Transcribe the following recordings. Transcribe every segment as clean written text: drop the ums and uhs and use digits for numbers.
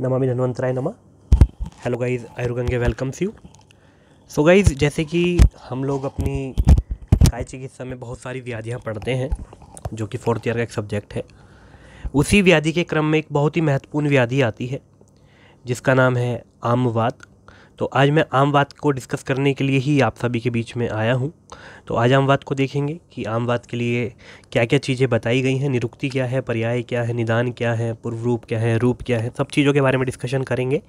नमामि धन्वंतराय नमः। Hello guys, Ayurgange welcomes you. So guys, जैसे कि हम लोग अपनी काय चिकित्सा में बहुत सारी व्याधियाँ पढ़ते हैं, जो कि 4th ईयर का एक सब्जेक्ट है। उसी व्याधि के क्रम में एक बहुत ही महत्वपूर्ण व्याधि आती है जिसका नाम है आमवात। तो आज मैं आमवात को डिस्कस करने के लिए ही आप सभी के बीच में आया हूँ। तो आज आमवात को देखेंगे कि आमवात के लिए क्या क्या चीज़ें बताई गई हैं, निरुक्ति क्या है, पर्याय क्या है, निदान क्या है, पूर्व रूप क्या है, रूप क्या है, सब चीज़ों के बारे में डिस्कशन करेंगे।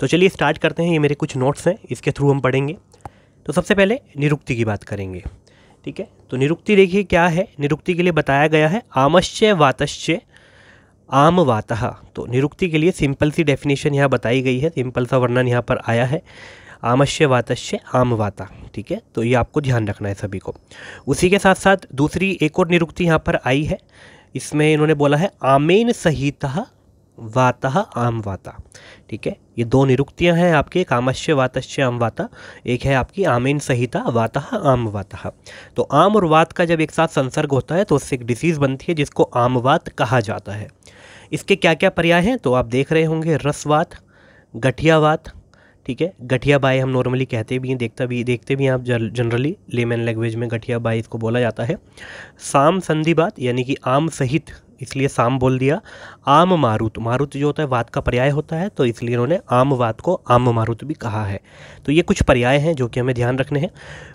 तो चलिए स्टार्ट करते हैं। ये मेरे कुछ नोट्स हैं, इसके थ्रू हम पढ़ेंगे। तो सबसे पहले निरुक्ति की बात करेंगे, ठीक है। तो निरुक्ति देखिए क्या है। निरुक्ति के लिए बताया गया है आमश्च वातश्च आमवातः। तो निरुक्ति के लिए सिंपल सी डेफिनेशन यहाँ बताई गई है, सिंपल सा वर्णन यहाँ पर आया है, आमश्च वातश्च आमवाता, ठीक है। तो ये आपको ध्यान रखना है सभी को। उसी के साथ साथ दूसरी एक और निरुक्ति यहाँ पर आई है, इसमें इन्होंने बोला है आमेन सहितः वातः आमवाता, ठीक है। ये दो निरुक्तियाँ हैं आपके, एक आमश्च वातश्च आमवाता, एक है आपकी आमेन सहिता वातः आमवातः। तो आम और वात का जब एक साथ संसर्ग होता है तो उससे एक डिसीज़ बनती है जिसको आमवात कहा जाता है। इसके क्या क्या पर्याय हैं तो आप देख रहे होंगे, रसवात, गठियावात, ठीक है। गठिया बाई हम नॉर्मली कहते भी हैं, देखते भी हैं आप जनरली लेमन लैंग्वेज में गठिया बाई इसको बोला जाता है। साम संधिवात यानी कि आम सहित, इसलिए साम बोल दिया। आम मारुत, मारुत जो होता है वात का पर्याय होता है, तो इसलिए इन्होंने आम वात को आम मारुत भी कहा है। तो ये कुछ पर्याय हैं जो कि हमें ध्यान रखने हैं।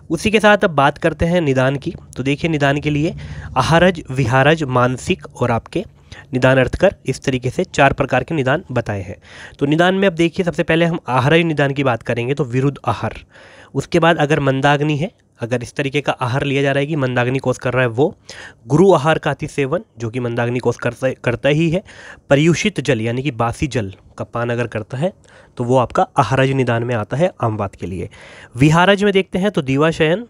उसी के साथ अब बात करते हैं निदान की। तो देखिए निदान के लिए आहारज, विहारज, मानसिक और आपके निदान अर्थकर, इस तरीके से 4 प्रकार के निदान बताए हैं। तो निदान में अब देखिए सबसे पहले हम आहारज निदान की बात करेंगे, तो विरुद्ध आहार। उसके बाद अगर मंदाग्नि है, अगर इस तरीके का आहार लिया जा रहा है कि मंदाग्नि कोष कर रहा है वो, गुरु आहार का अति सेवन जो कि मंदाग्नि कोष करता ही है, पर्युषित जल यानी कि बासी जल का पान अगर करता है तो वो आपका आहारज निदान में आता है आमवात के लिए। विहारज में देखते हैं तो दीवाशयन,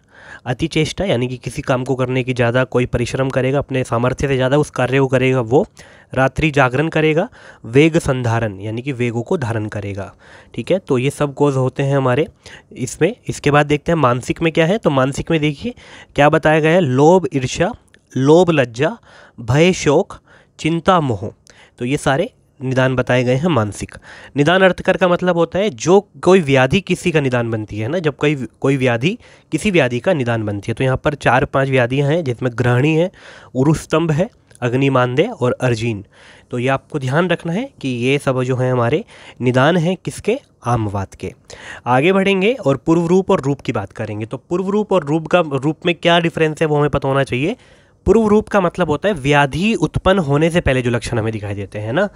अति चेष्टा यानी कि किसी काम को करने की ज़्यादा कोई परिश्रम करेगा, अपने सामर्थ्य से ज़्यादा उस कार्य को करेगा वो, रात्रि जागरण करेगा, वेग संधारण यानी कि वेगों को धारण करेगा, ठीक है। तो ये सब कोज होते हैं हमारे इसमें। इसके बाद देखते हैं मानसिक में क्या है। तो मानसिक में देखिए क्या बताया गया है, लोभ ईर्ष्या, लोभ लज्जा, भय शोक, चिंता मोह। तो ये सारे निदान बताए गए हैं मानसिक। निदान अर्थकर का मतलब होता है जो कोई व्याधि किसी का निदान बनती है ना, जब कोई व्याधि किसी व्याधि का निदान बनती है। तो यहाँ पर 4-5 व्याधियाँ हैं जिसमें ग्रहणी है, उरुस्तंभ है, अग्निमांद्य और अर्जीन। तो ये आपको ध्यान रखना है कि ये सब जो हैं हमारे निदान हैं किसके, आमवात के। आगे बढ़ेंगे और पूर्व रूप और रूप की बात करेंगे। तो पूर्व रूप और रूप में क्या डिफरेंस है वो हमें पता होना चाहिए। पूर्व रूप का मतलब होता है व्याधि उत्पन्न होने से पहले जो लक्षण हमें दिखाई देते हैं ना,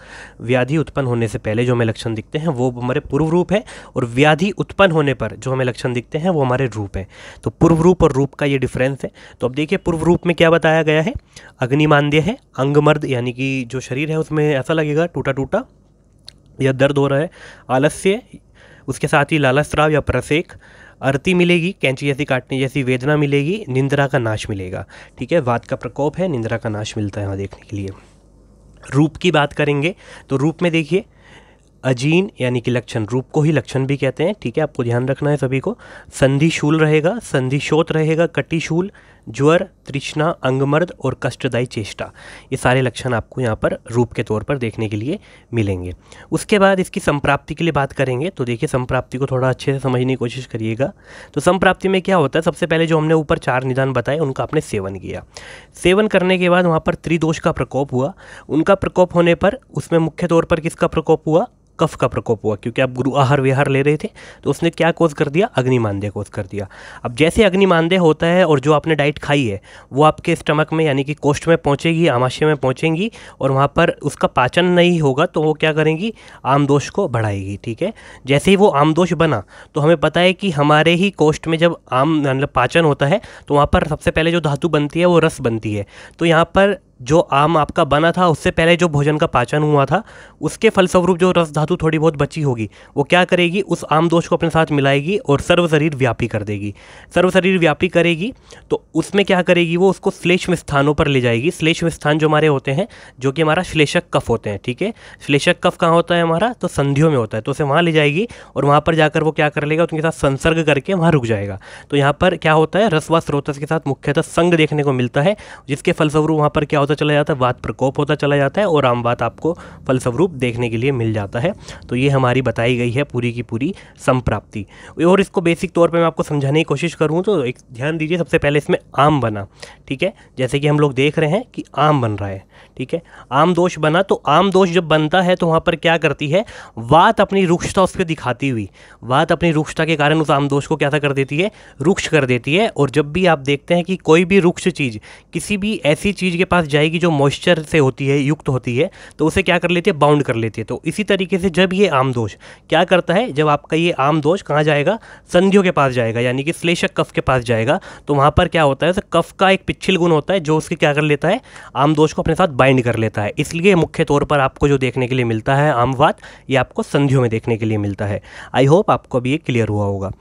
व्याधि उत्पन्न होने से पहले जो हमें लक्षण दिखते हैं वो हमारे पूर्व रूप है, और व्याधि उत्पन्न होने पर जो हमें लक्षण दिखते हैं वो हमारे रूप है। तो पूर्व रूप और रूप का ये डिफरेंस है। तो अब देखिए पूर्व रूप में क्या बताया गया है, अग्निमांद्य है, अंगमर्द यानी कि जो शरीर है उसमें ऐसा लगेगा टूटा टूटा या दर्द हो रहा है, आलस्य, उसके साथ ही लालास्राव या प्रसेक, अर्ति मिलेगी, कैंची जैसी काटने जैसी वेदना मिलेगी, निंद्रा का नाश मिलेगा, ठीक है। वात का प्रकोप है, निंद्रा का नाश मिलता है वहाँ देखने के लिए। रूप की बात करेंगे तो रूप में देखिए अजीन यानी कि लक्षण, रूप को ही लक्षण भी कहते हैं, ठीक है। आपको ध्यान रखना है सभी को। संधिशूल रहेगा, संधिशोथ रहेगा, कटिशूल, ज्वर, तृष्णा, अंगमर्द और कष्टदायी चेष्टा, ये सारे लक्षण आपको यहाँ पर रूप के तौर पर देखने के लिए मिलेंगे। उसके बाद इसकी संप्राप्ति के लिए बात करेंगे। तो देखिए संप्राप्ति को थोड़ा अच्छे से समझने की कोशिश करिएगा। तो संप्राप्ति में क्या होता है, सबसे पहले जो हमने ऊपर 4 निदान बताए उनका आपने सेवन किया। सेवन करने के बाद वहाँ पर त्रिदोष का प्रकोप हुआ। उनका प्रकोप होने पर उसमें मुख्य तौर पर किसका प्रकोप हुआ, कफ का प्रकोप हुआ, क्योंकि आप गुरु आहार विहार ले रहे थे तो उसने क्या कोज कर दिया, अग्निमांद्य कोज कर दिया। अब जैसे अग्निमांद्य होता है और जो आपने डाइट खाई है वो आपके स्टमक में यानी कि कोष्ठ में पहुंचेगी, आमाशय में पहुंचेंगी, और वहाँ पर उसका पाचन नहीं होगा तो वो क्या करेंगी, आमदोष को बढ़ाएगी, ठीक है। जैसे ही वो आमदोष बना तो हमें पता है कि हमारे ही कोष्ठ में जब आम मतलब पाचन होता है तो वहाँ पर सबसे पहले जो धातु बनती है वो रस बनती है। तो यहाँ पर जो आम आपका बना था उससे पहले जो भोजन का पाचन हुआ था उसके फलस्वरूप जो रस धातु थोड़ी बहुत बची होगी वो क्या करेगी, उस आम दोष को अपने साथ मिलाएगी और सर्व शरीर व्यापी कर देगी। सर्व शरीर व्यापी करेगी तो उसमें क्या करेगी, वो उसको श्लेष्म स्थानों पर ले जाएगी। श्लेष्म स्थान जो हमारे होते हैं जो कि हमारा श्लेषक कफ होते हैं, ठीक है। श्लेषक कफ कहाँ होता है हमारा, तो संधियों में होता है। तो उसे वहाँ ले जाएगी और वहाँ पर जाकर वो क्या कर लेगा, उनके साथ संसर्ग करके वहाँ रुक जाएगा। तो यहाँ पर क्या होता है, रसवा स्रोतस के साथ मुख्यतः संग देखने को मिलता है, जिसके फलस्वरूप वहाँ पर क्या होता चला जाता है, वात प्रकोप होता चला जाता है और आम वात आपको फलस्वरूप देखने के लिए मिल जाता है। तो ये हमारी बताई गई है पूरी की पूरी संप्राप्ति। और इसको बेसिक तौर पे मैं आपको समझाने की कोशिश करूँ तो एक ध्यान दीजिए, सबसे पहले इसमें आम बना, ठीक है, जैसे कि हम लोग देख रहे हैं कि आम बन रहा है, ठीक है, आम दोष बना। तो आम दोष जब बनता है तो वहाँ पर क्या करती है, वात अपनी रुक्षता उस पर दिखाती हुई, वात अपनी रुक्षता के कारण उस आम दोष को क्या कर देती है, रुक्ष कर देती है। और जब भी आप देखते हैं कि कोई भी रुक्ष चीज़ किसी भी ऐसी चीज़ के पास जाएगी जो मॉइस्चर से होती है, युक्त होती है, तो उसे क्या कर लेती है, बाउंड कर लेती है। तो इसी तरीके से जब ये आम दोष क्या करता है, जब आपका ये आम दोष कहाँ जाएगा, संधियों के पास जाएगा, यानी कि श्लेषक कफ के पास जाएगा, तो वहाँ पर क्या होता है, तो कफ का एक पिच्छिल गुण होता है जो उसके क्या कर लेता है, आम दोष को अपने साथ बाइंड कर लेता है। इसलिए मुख्य तौर पर आपको जो देखने के लिए मिलता है आम वात, ये आपको संधियों में देखने के लिए मिलता है। आई होप आपको अभी ये क्लियर हुआ होगा।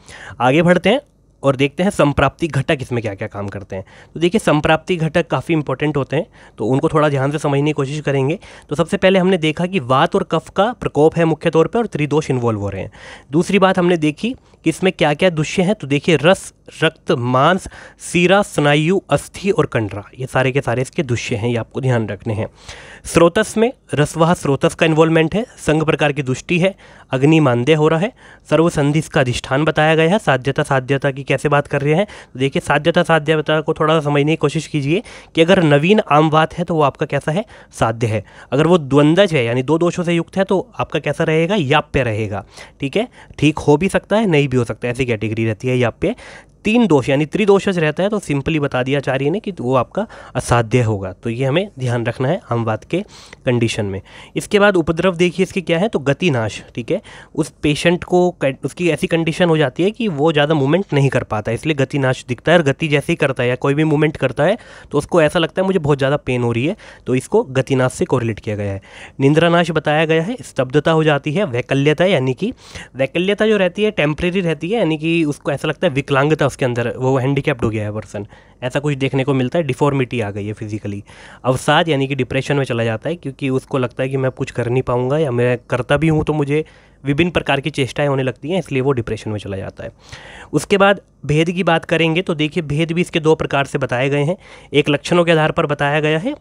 आगे बढ़ते हैं और देखते हैं संप्राप्ति घटक इसमें क्या क्या काम करते हैं। तो देखिए संप्राप्ति घटक काफ़ी इंपॉर्टेंट होते हैं, तो उनको थोड़ा ध्यान से समझने की कोशिश करेंगे। तो सबसे पहले हमने देखा कि वात और कफ का प्रकोप है मुख्य तौर पे और त्रिदोष इन्वॉल्व हो रहे हैं। दूसरी बात हमने देखी कि इसमें क्या क्या दुष्य हैं। तो देखिए रस, रक्त, मांस, सीरा, स्नायु, अस्थि और कंडरा, ये सारे के सारे इसके दुष्य हैं, ये आपको ध्यान रखने हैं। स्रोतस में रसवाह स्रोतस का इन्वॉल्वमेंट है, संघ प्रकार की दुष्टि है, अग्नि मानदेय हो रहा है, सर्वसंधि इसका अधिष्ठान बताया गया है। साध्यता साध्यता की कैसे बात कर रहे हैं, तो देखिए साध्यता साध्यता को थोड़ा सा समझने की कोशिश कीजिए कि अगर नवीन आम वात है तो वो आपका कैसा है, साध्य है। अगर वो द्वंद्वज है यानी दो दोषों से युक्त है तो आपका कैसा रहेगा, याप्य रहेगा, ठीक है, ठीक हो भी सकता है नहीं भी हो सकता है, ऐसी कैटेगरी रहती है याप्य। तीन दोष यानी त्रिदोषज रहता है तो सिंपली बता दिया आचार्य ने कि वो आपका असाध्य होगा। तो ये हमें ध्यान रखना है आमवात के कंडीशन में। इसके बाद उपद्रव देखिए इसकी क्या है, तो गतिनाश, ठीक है, उस पेशेंट को उसकी ऐसी कंडीशन हो जाती है कि वो ज़्यादा मूवमेंट नहीं कर पाता, इसलिए गतिनाश दिखता है। और गति जैसे ही करता है या कोई भी मूवमेंट करता है तो उसको ऐसा लगता है मुझे बहुत ज़्यादा पेन हो रही है, तो इसको गतिनाश से कोरिलेट किया गया है। निंद्रानाश बताया गया है, स्तब्धता हो जाती है। वैकल्यता यानी कि वैकल्यता जो रहती है टेम्परेरी रहती है, यानी कि उसको ऐसा लगता है विकलांगता उसके अंदर, वो हैंडीकैप्ड हो गया है पर्सन, ऐसा कुछ देखने को मिलता है, डिफॉर्मिटी आ गई है फिजिकली। अवसाद यानी कि डिप्रेशन में चला जाता है क्योंकि उसको लगता है कि मैं कुछ कर नहीं पाऊंगा या मैं करता भी हूँ तो मुझे विभिन्न प्रकार की चेष्टाएं होने लगती हैं, इसलिए वो डिप्रेशन में चला जाता है। उसके बाद भेद की बात करेंगे तो देखिए भेद भी इसके दो प्रकार से बताए गए हैं, एक लक्षणों के आधार पर बताया गया है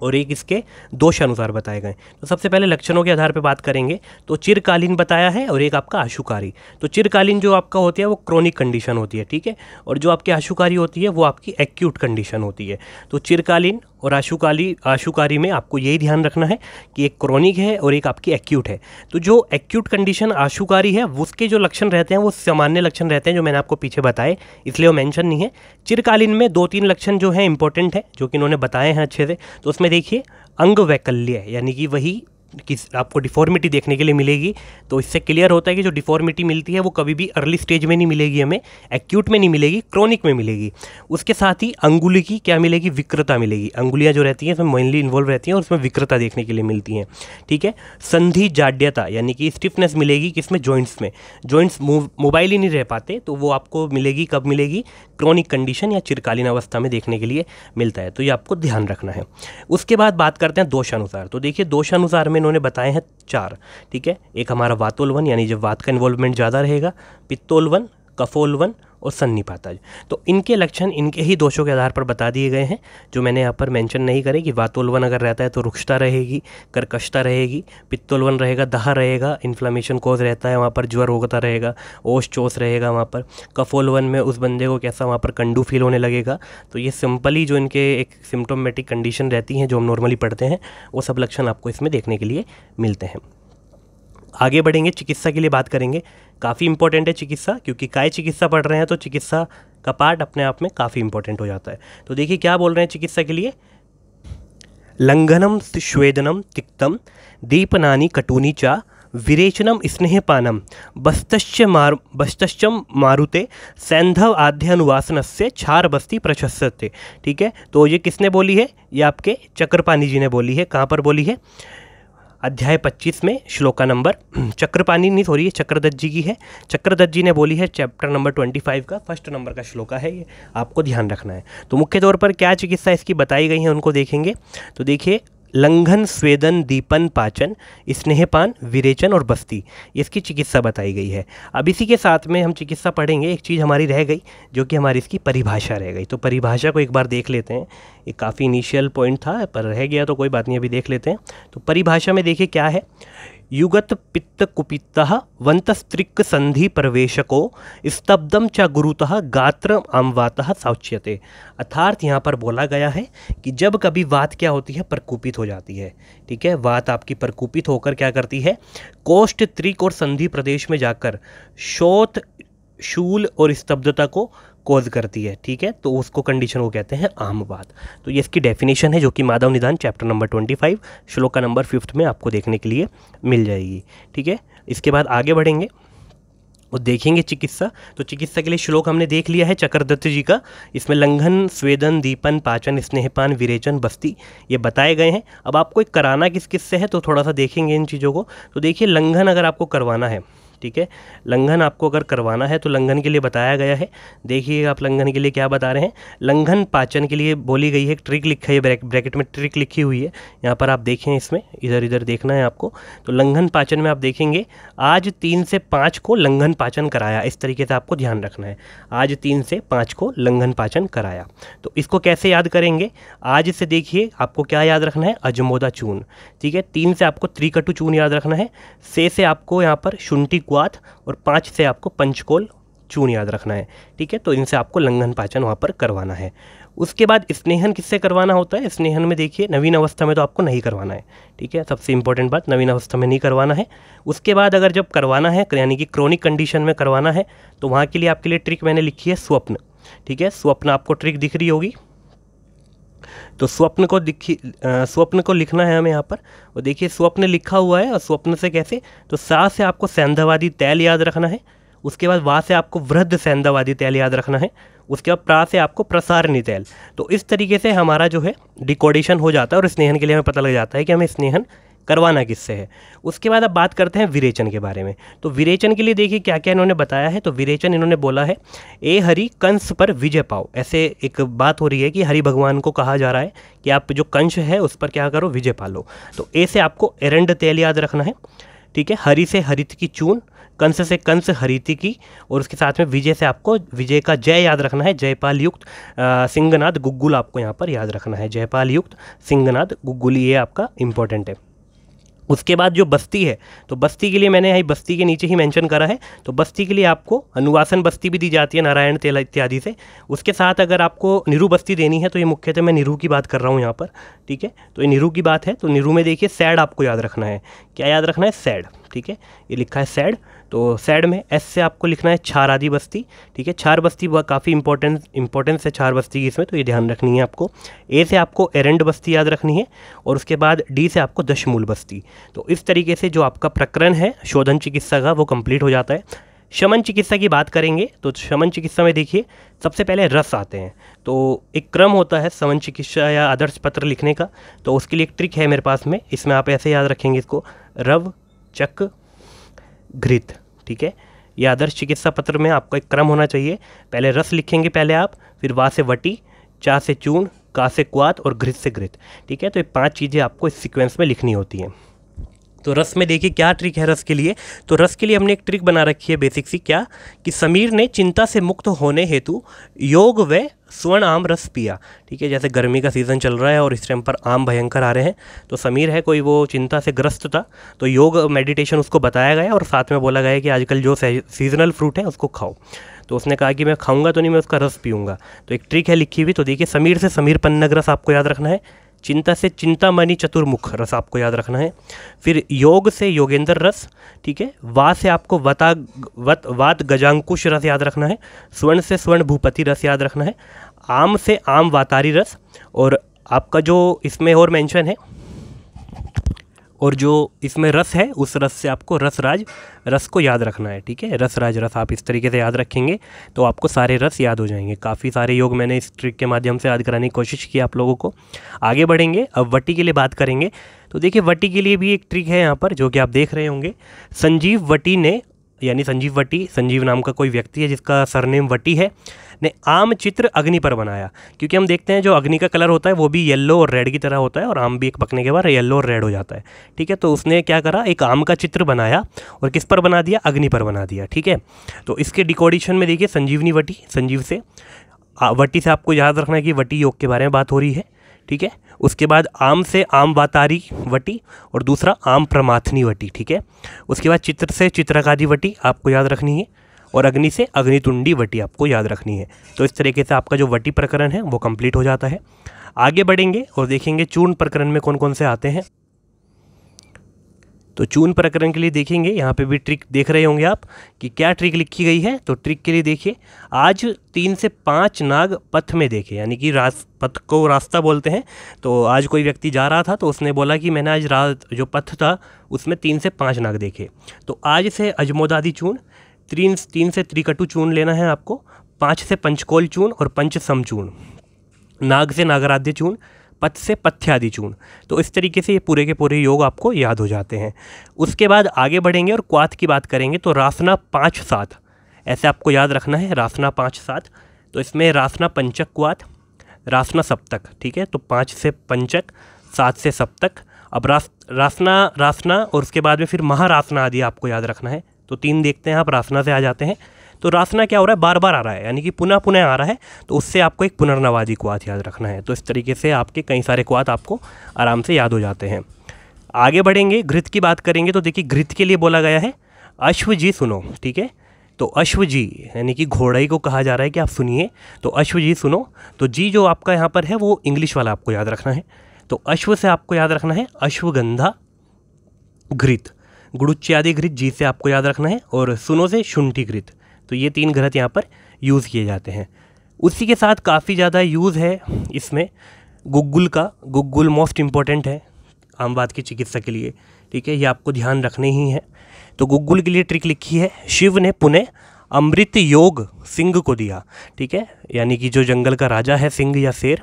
और एक इसके दोष अनुसार बताए गए। तो सबसे पहले लक्षणों के आधार पर बात करेंगे तो चिरकालीन बताया है और एक आपका आशुकारी। तो चिरकालीन जो आपका होती है वो क्रोनिक कंडीशन होती है, ठीक है, और जो आपकी आशुकारी होती है वो आपकी एक्यूट कंडीशन होती है। तो चिरकालीन और आशुकारी में आपको यही ध्यान रखना है कि एक क्रोनिक है और एक आपकी एक्यूट है। तो जो एक्यूट कंडीशन आशुकारी है उसके जो लक्षण रहते हैं वो सामान्य लक्षण रहते हैं जो मैंने आपको पीछे बताए, इसलिए वो मेंशन नहीं है। चिरकालीन में 2-3 लक्षण जो हैं इंपॉर्टेंट है जो कि इन्होंने बताए हैं अच्छे से। तो उसमें देखिए अंग वैकल्य यानी कि वही कि आपको डिफॉर्मिटी देखने के लिए मिलेगी। तो इससे क्लियर होता है कि जो डिफॉर्मिटी मिलती है वो कभी भी अर्ली स्टेज में नहीं मिलेगी, हमें एक्यूट में नहीं मिलेगी, क्रोनिक में मिलेगी। उसके साथ ही अंगुली की क्या मिलेगी, विकृता मिलेगी। अंगुलियां जो रहती हैं इसमें मेनली इन्वॉल्व रहती हैं और उसमें विकृता देखने के लिए मिलती हैं, ठीक है। संधि जाड्यता यानी कि स्टिफनेस मिलेगी किसमें, जॉइंट्स में। जॉइंट्स मोबाइल ही नहीं रह पाते तो वो आपको मिलेगी, कब मिलेगी, क्रोनिक कंडीशन या चिरकालीन अवस्था में देखने के लिए मिलता है। तो ये आपको ध्यान रखना है। उसके बाद बात करते हैं दोषानुसार। तो देखिए दोषानुसार में इन्होंने बताए हैं 4, ठीक है। एक हमारा वातोल्वन यानी जब वात का इन्वॉल्वमेंट ज़्यादा रहेगा, पित्तोल्वन, कफोल्वन और सन्निपातज। तो इनके लक्षण इनके ही दोषों के आधार पर बता दिए गए हैं जो मैंने यहाँ पर मेंशन नहीं करे कि वातोल्वन अगर रहता है तो रुक्षता रहेगी, कर्कशता रहेगी, पित्तोल्वन रहेगा दाह रहेगा, इन्फ्लामेशन कोज रहता है वहाँ पर ज्वर होता रहेगा, ओस चोस रहेगा वहाँ पर। कफोल्वन में उस बंदे को कैसा वहाँ पर कंडू फील होने लगेगा। तो ये सिंपली जो इनके एक सिम्टोमेटिक कंडीशन रहती हैं जो हम नॉर्मली पढ़ते हैं वो सब लक्षण आपको इसमें देखने के लिए मिलते हैं। आगे बढ़ेंगे, चिकित्सा के लिए बात करेंगे। काफ़ी इंपॉर्टेंट है चिकित्सा, क्योंकि काय चिकित्सा पढ़ रहे हैं तो चिकित्सा का पार्ट अपने आप में काफ़ी इंपॉर्टेंट हो जाता है। तो देखिए क्या बोल रहे हैं चिकित्सा के लिए, लंघनम स्वेदनम तिक्तम दीपनानि कटूनि चा विरेचनम स्नेहपानम बस्तश्च मारुते सैंधव आध्यानुवासनस्य छार बस्ती प्रशस्ते। ठीक है, तो ये किसने बोली है, ये आपके चक्रपाणी जी ने बोली है। कहाँ पर बोली है, अध्याय 25 में श्लोका नंबर, चक्रपाणी नहीं सॉरी ये चक्रदत्त जी की है, चक्रदत्त जी ने बोली है, चैप्टर नंबर 25 का 1st नंबर का श्लोका है, ये आपको ध्यान रखना है। तो मुख्य तौर पर क्या चिकित्सा इसकी बताई गई है उनको देखेंगे। तो देखिए लंघन, स्वेदन, दीपन, पाचन, स्नेहपान, विरेचन और बस्ती, इसकी चिकित्सा बताई गई है। अब इसी के साथ में हम चिकित्सा पढ़ेंगे, एक चीज़ हमारी रह गई जो कि हमारी इसकी परिभाषा रह गई। तो परिभाषा को एक बार देख लेते हैं ये काफ़ी इनिशियल पॉइंट था पर रह गया तो कोई बात नहीं, अभी देख लेते हैं। तो परिभाषा में देखिए क्या है, युगत पित्त कुपित्तः वंतस्त्रिक संधि प्रवेशको स्तब्धम च गुरुतः गात्र आमवातः साउच्यते। अर्थात यहाँ पर बोला गया है कि जब कभी वात क्या होती है, प्रकुपित हो जाती है, ठीक है, वात आपकी प्रकुपित होकर क्या करती है, कोष्ठ त्रिक और संधि प्रदेश में जाकर शोथ शूल और स्तब्धता को कॉज करती है, ठीक है, तो उसको कंडीशन को कहते हैं आमवात। तो ये इसकी डेफिनेशन है जो कि माधव निदान चैप्टर नंबर 25 श्लोक का नंबर 5 में आपको देखने के लिए मिल जाएगी, ठीक है। इसके बाद आगे बढ़ेंगे और देखेंगे चिकित्सा। तो चिकित्सा के लिए श्लोक हमने देख लिया है चक्रदत्त जी का, इसमें लंघन, स्वेदन, दीपन, पाचन, स्नेहपान, विरेचन, बस्ती ये बताए गए हैं। अब आपको एक कराना किस किस से है तो थोड़ा सा देखेंगे इन चीज़ों को। तो देखिए लंघन अगर आपको करवाना है, ठीक है, लंघन आपको अगर करवाना है तो लंघन के लिए बताया गया है। देखिए आप लंघन के लिए क्या बता रहे हैं, लंघन पाचन के लिए बोली गई है, एक ट्रिक लिखा है, ब्रैकेट में ट्रिक लिखी हुई है, यहाँ पर आप देखें, इसमें इधर इधर देखना है आपको। तो लंघन पाचन में आप देखेंगे आज 3 से 5 को लंघन पाचन कराया, इस तरीके से आपको ध्यान रखना है, आज 3 से 5 को लंघन पाचन कराया। तो इसको कैसे याद करेंगे, आज से देखिए आपको क्या याद रखना है, अजमोदा चूर्ण, ठीक है, 3 से आपको त्रिकटु चूर्ण याद रखना है, से आपको यहाँ पर शुंठी क्वाथ और 5 से आपको पंचकोल चूर्ण याद रखना है, ठीक है। तो इनसे आपको लंघन पाचन वहाँ पर करवाना है। उसके बाद स्नेहन किससे करवाना होता है, स्नेहन में देखिए नवीन अवस्था में तो आपको नहीं करवाना है, ठीक है, सबसे इंपॉर्टेंट बात नवीन अवस्था में नहीं करवाना है। उसके बाद अगर जब करवाना है यानी कि क्रोनिक कंडीशन में करवाना है तो वहाँ के लिए आपके लिए ट्रिक मैंने लिखी है स्वप्न, ठीक है, स्वप्न आपको ट्रिक दिख रही होगी। तो स्वप्न को लिखना है हमें यहाँ पर, और देखिए स्वप्न लिखा हुआ है, और स्वप्न से कैसे, तो सा से आपको सैंधवादी तैल याद रखना है, उसके बाद वा से आपको वृद्ध सैंधवादी तैल याद रखना है, उसके बाद प्रा से आपको प्रसारणी तैल। तो इस तरीके से हमारा जो है डिकोडेशन हो जाता है और स्नेहन के लिए हमें पता लग जाता है कि हमें स्नेहन करवाना किससे है। उसके बाद अब बात करते हैं विरेचन के बारे में। तो विरेचन के लिए देखिए क्या क्या इन्होंने बताया है। तो विरेचन इन्होंने बोला है, ए हरि कंस पर विजय पाओ। ऐसे एक बात हो रही है कि हरि भगवान को कहा जा रहा है कि आप जो कंस है उस पर क्या करो, विजय पालो। तो ए से आपको एरंड तेल याद रखना है, ठीक है, हरि से हरित की चून, कंस से कंस हरिति की, और उसके साथ में विजय से आपको विजय का जय याद रखना है, जयपाल युक्त सिंहनाद गुग्गुल आपको यहाँ पर याद रखना है, जयपाल युक्त सिंहनाद गुग्गुल, ये आपका इंपॉर्टेंट है। उसके बाद जो बस्ती है, तो बस्ती के लिए मैंने यहाँ बस्ती के नीचे ही मेंशन करा है। तो बस्ती के लिए आपको अनुवासन बस्ती भी दी जाती है नारायण तेल इत्यादि से। उसके साथ अगर आपको निरु बस्ती देनी है तो ये मुख्यतः मैं निरु की बात कर रहा हूँ यहाँ पर, ठीक है। तो ये निरु की बात है। तो निरु में देखिए सैड आपको याद रखना है, क्या याद रखना है, सैड, ठीक है, ये लिखा है सैड। तो सैड में एस से आपको लिखना है छार आदि बस्ती, ठीक है, छार बस्ती वह काफ़ी इंपॉर्टेंस है छार बस्ती की इसमें, तो ये ध्यान रखनी है आपको। ए से आपको एरंड बस्ती याद रखनी है, और उसके बाद डी से आपको दशमूल बस्ती। तो इस तरीके से जो आपका प्रकरण है शोधन चिकित्सा का वो कंप्लीट हो जाता है। शमन चिकित्सा की बात करेंगे तो शमन चिकित्सा में देखिए सबसे पहले रस आते हैं। तो एक क्रम होता है शमन चिकित्सा या आदर्श पत्र लिखने का। तो उसके लिए एक ट्रिक है मेरे पास में, इसमें आप ऐसे याद रखेंगे इसको, रव चक घृत, ठीक है। ये आदर्श चिकित्सा पत्र में आपका एक क्रम होना चाहिए। पहले रस लिखेंगे पहले आप, फिर वा से वटी, चा से चूर्ण, का से क्वाथ और घृत से घृत, ठीक है। तो ये 5 चीज़ें आपको इस सीक्वेंस में लिखनी होती हैं। तो रस में देखिए क्या ट्रिक है रस के लिए। तो रस के लिए हमने एक ट्रिक बना रखी है बेसिक सी, क्या कि समीर ने चिंता से मुक्त होने हेतु योग व स्वर्ण आम रस पिया, ठीक है। जैसे गर्मी का सीज़न चल रहा है और इस टाइम पर आम भयंकर आ रहे हैं, तो समीर है कोई वो चिंता से ग्रस्त था, तो योग मेडिटेशन उसको बताया गया और साथ में बोला गया कि आजकल जो सीजनल फ्रूट है उसको खाओ। तो उसने कहा कि मैं खाऊंगा तो नहीं, मैं उसका रस पीऊँगा। तो एक ट्रिक है लिखी हुई। तो देखिए समीर से समीर पन्नग रस आपको याद रखना है, चिंता से चिंतामणि चतुर्मुख रस आपको याद रखना है, फिर योग से योगेंद्र रस, ठीक है। वा से आपको वात गजांकुश रस याद रखना है, स्वर्ण से स्वर्ण भूपति रस याद रखना है, आम से आम वातारी रस, और आपका जो इसमें और मेंशन है और जो इसमें रस है उस रस से आपको रसराज रस को याद रखना है, ठीक है। रसराज रस आप इस तरीके से याद रखेंगे तो आपको सारे रस याद हो जाएंगे। काफ़ी सारे योग मैंने इस ट्रिक के माध्यम से याद कराने की कोशिश की आप लोगों को। आगे बढ़ेंगे, अब वटी के लिए बात करेंगे। तो देखिए वटी के लिए भी एक ट्रिक है यहाँ पर जो कि आप देख रहे होंगे। संजीव वटी ने, यानी संजीव वटी, संजीव नाम का कोई व्यक्ति है जिसका सरनेम वटी है, ने आम चित्र अग्नि पर बनाया। क्योंकि हम देखते हैं जो अग्नि का कलर होता है वो भी येलो और रेड की तरह होता है, और आम भी एक पकने के बाद येलो और रेड हो जाता है, ठीक है। तो उसने क्या करा, एक आम का चित्र बनाया और किस पर बना दिया, अग्नि पर बना दिया, ठीक है। तो इसके डिकोडिशन में देखिए संजीवनी वटी, संजीव से वटी से आपको याद रखना है कि वटी योग के बारे में बात हो रही है, ठीक है। उसके बाद आम से आम वातारी वटी और दूसरा आम प्रमाथनी वटी, ठीक है। उसके बाद चित्र से चित्रकादि वटी आपको याद रखनी है और अग्नि से अग्नितुंडी वटी आपको याद रखनी है। तो इस तरीके से आपका जो वटी प्रकरण है वो कंप्लीट हो जाता है। आगे बढ़ेंगे और देखेंगे चूर्ण प्रकरण में कौन कौन से आते हैं। तो चूर्ण प्रकरण के लिए देखेंगे, यहाँ पे भी ट्रिक देख रहे होंगे आप कि क्या ट्रिक लिखी गई है। तो ट्रिक के लिए देखिए, आज 3 से 5 नाग पथ में देखे, यानी कि पथ को रास्ता बोलते हैं। तो आज कोई व्यक्ति जा रहा था तो उसने बोला कि मैंने आज जो पथ था उसमें 3 से 5 नाग देखे। तो आज से अजमोदादि चूर्ण, 3 से त्रिकटु चूर्ण लेना है आपको, 5 से पंचकोल चूर्ण और पंच सम चूर्ण, नाग से नागराध्य चूर्ण, पथ से पथ्यादि चूर्ण। तो इस तरीके से ये पूरे के पूरे योग आपको याद हो जाते हैं। उसके बाद आगे बढ़ेंगे और क्वाथ की बात करेंगे। तो रासना 5-7 ऐसे आपको याद रखना है, रासना 5-7। तो इसमें रासना पंचक क्वाथ, रासना सप्तक, ठीक है। तो 5 से पंचक, 7 से सप्तक। अब रासना और उसके बाद में फिर महारासना आदि आपको याद रखना है। तो 3 देखते हैं आप, रासना से आ जाते हैं। तो रासना क्या हो रहा है, बार बार आ रहा है, यानी कि पुनः पुनः आ रहा है, तो उससे आपको एक पुनर्नवादी क्वाथ याद रखना है। तो इस तरीके से आपके कई सारे क्वाथ आपको आराम से याद हो जाते हैं। आगे बढ़ेंगे, घृत की बात करेंगे। तो देखिए घृत के लिए बोला गया है अश्व जी सुनो, ठीक है। तो अश्व जी यानी कि घोड़े को कहा जा रहा है कि आप सुनिए, तो अश्व जी सुनो। तो जी जो आपका यहाँ पर है वो इंग्लिश वाला आपको याद रखना है। तो अश्व से आपको याद रखना है अश्वगंधा घृत, गुड़ुच्यादि घृत जी से आपको याद रखना है, और सुनो से शुंठी घृत। तो ये 3 घृत यहाँ पर यूज़ किए जाते हैं। उसी के साथ काफ़ी ज़्यादा यूज़ है इसमें गुग्गुल का। गुग्गुल मोस्ट इम्पॉर्टेंट है आम बात की चिकित्सा के लिए, ठीक है, ये आपको ध्यान रखने ही है। तो गुग्गुल के लिए ट्रिक लिखी है, शिव ने पुनः अमृत योग सिंह को दिया, ठीक है। यानी कि जो जंगल का राजा है सिंह या शेर,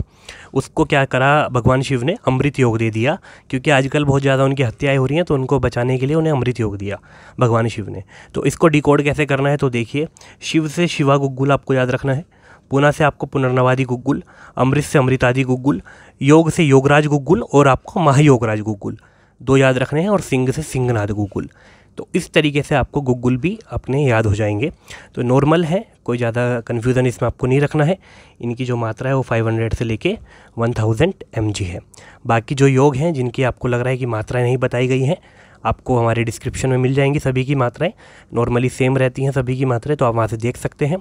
उसको क्या करा भगवान शिव ने, अमृत योग दे दिया। क्योंकि आजकल बहुत ज़्यादा उनकी हत्याएं हो रही हैं, तो उनको बचाने के लिए उन्हें अमृत योग दिया भगवान शिव ने। तो इसको डिकोड कैसे करना है, तो देखिए, शिव से शिवा गुग्गुल आपको याद रखना है, पुनः से आपको पुनर्नवादी गुग्गुल, अमृत से अमृतादि गुग्गुल, योग से योगराज गुग्गुल और आपको महायोगराज गुग्गुल 2 याद रखने हैं, और सिंह से सिंहनाद गुग्गुल। तो इस तरीके से आपको गुग्गुल भी अपने याद हो जाएंगे। तो नॉर्मल है, कोई ज़्यादा कन्फ्यूज़न इसमें आपको नहीं रखना है। इनकी जो मात्रा है वो 500 से लेके 1000 mg है। बाकी जो योग हैं जिनकी आपको लग रहा है कि मात्राएं नहीं बताई गई हैं, आपको हमारे डिस्क्रिप्शन में मिल जाएंगी। सभी की मात्राएं नॉर्मली सेम रहती हैं, सभी की मात्राएं, तो आप वहाँ से देख सकते हैं।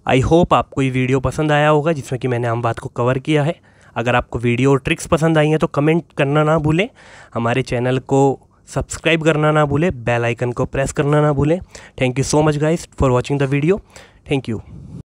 आई होप आपको ये वीडियो पसंद आया होगा, जिसमें कि मैंने आम बात को कवर किया है। अगर आपको वीडियो और ट्रिक्स पसंद आई हैं तो कमेंट करना ना भूलें, हमारे चैनल को सब्सक्राइब करना ना भूलें, बेल आइकन को प्रेस करना ना भूलें। Thank you so much guys for watching the video. Thank you.